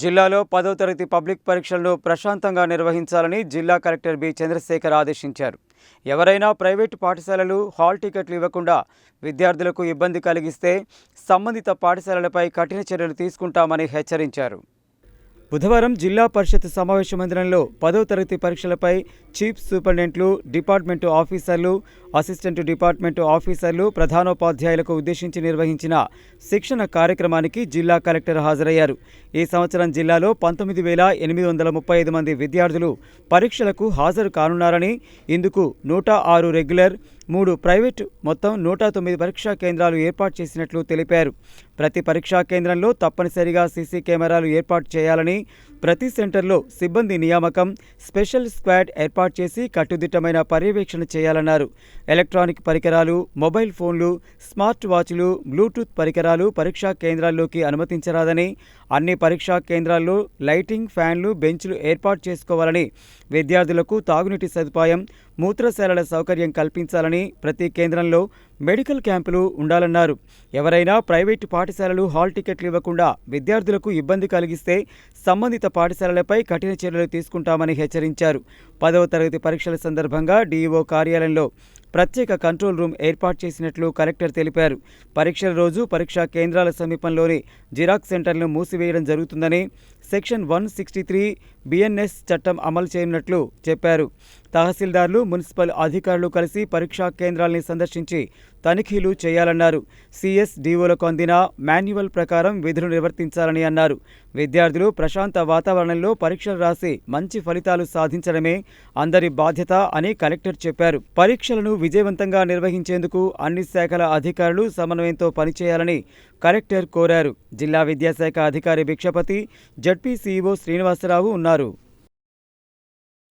జిల్లాలో 10వ తరగతి పబ్లిక్ పరీక్షలను ప్రశాంతంగా నిర్వహించాలని జిల్లా కలెక్టర్ బి చంద్రశేఖర్ ఆదేశించారు. ఎవరైనా ప్రైవేటు పాఠశాలలు హాల్ టికెట్లు ఇవ్వకుండా విద్యార్థులకు ఇబ్బంది కలిగిస్తే సంబంధిత పాఠశాలలపై కఠిన చర్యలు తీసుకుంటామని హెచ్చరించారు. బుధవారం జిల్లా పరిషత్ సమావేశ మందిరంలో 10వ తరగతి పరీక్షలపై చీఫ్ సూపరింటెండెంట్లు, డిపార్ట్మెంటు ఆఫీసర్లు, అసిస్టెంట్ డిపార్ట్మెంటు ఆఫీసర్లు, ప్రధానోపాధ్యాయులకు ఉద్దేశించి నిర్వహించిన శిక్షణ కార్యక్రమానికి జిల్లా కలెక్టర్ హాజరయ్యారు. ఈ సంవత్సరం జిల్లాలో 19,835 మంది విద్యార్థులు పరీక్షలకు హాజరు కానున్నారని, ఇందుకు 106 రెగ్యులర్, 3 ప్రైవేటు, మొత్తం 109 పరీక్షా కేంద్రాలు ఏర్పాటు చేసినట్లు తెలిపారు. ప్రతి పరీక్షా కేంద్రంలో తప్పనిసరిగా సీసీ కెమెరాలు ఏర్పాటు చేయాలని, ప్రతి సెంటర్లో సిబ్బంది నియామకం, స్పెషల్ స్క్వాడ్ ఏర్పాటు చేసి కట్టుదిట్టమైన పర్యవేక్షణ చేయాలన్నారు. ఎలక్ట్రానిక్ పరికరాలు, మొబైల్ ఫోన్లు, స్మార్ట్ వాచ్లు, బ్లూటూత్ పరికరాలు పరీక్షా కేంద్రాల్లోకి అనుమతించరాదని, అన్ని పరీక్షా కేంద్రాల్లో లైటింగ్, ఫ్యాన్లు, బెంచ్లు ఏర్పాటు చేసుకోవాలని, విద్యార్థులకు తాగునీటి సదుపాయం, మూత్రశాలల సౌకర్యం కల్పించాలని, ప్రతి కేంద్రంలో మెడికల్ క్యాంపులు ఉండాలన్నారు. ఎవరైనా ప్రైవేటు పాఠశాలలు హాల్ టికెట్లు ఇవ్వకుండా విద్యార్థులకు ఇబ్బంది కలిగిస్తే సంబంధిత పాఠశాలలపై కఠిన చర్యలు తీసుకుంటామని హెచ్చరించారు. 10వ తరగతి పరీక్షల సందర్భంగా డీఈఓ కార్యాలయంలో ప్రత్యేక కంట్రోల్ రూమ్ ఏర్పాటు చేసినట్లు కలెక్టర్ తెలిపారు. పరీక్షల రోజు పరీక్షా కేంద్రాల సమీపంలోని జిరాక్స్ సెంటర్లను మూసివేయడం జరుగుతుందని, సెక్షన్ 163 బిఎన్ఎస్ చట్టం అమలు చేయనున్నట్లు చెప్పారు. తహసీల్దార్లు, మున్సిపల్ అధికారులు కలిసి పరీక్షా కేంద్రాల్ని సందర్శించి తనిఖీలు చేయాలన్నారు. సిఎస్ డిఓలకు అందిన మాన్యువల్ ప్రకారం విధులు నిర్వర్తించాలని అన్నారు. విద్యార్థులు ప్రశాంత వాతావరణంలో పరీక్షలు రాసి మంచి ఫలితాలు సాధించడమే అందరి బాధ్యత అని కలెక్టర్ చెప్పారు. పరీక్షలను విజయవంతంగా నిర్వహించేందుకు అన్ని శాఖల అధికారులు సమన్వయంతో పనిచేయాలని కలెక్టర్ కోరారు. జిల్లా విద్యాశాఖ అధికారి భిక్షపతి, జడ్పీ సీఈఓ శ్రీనివాసరావు ఉన్నారు.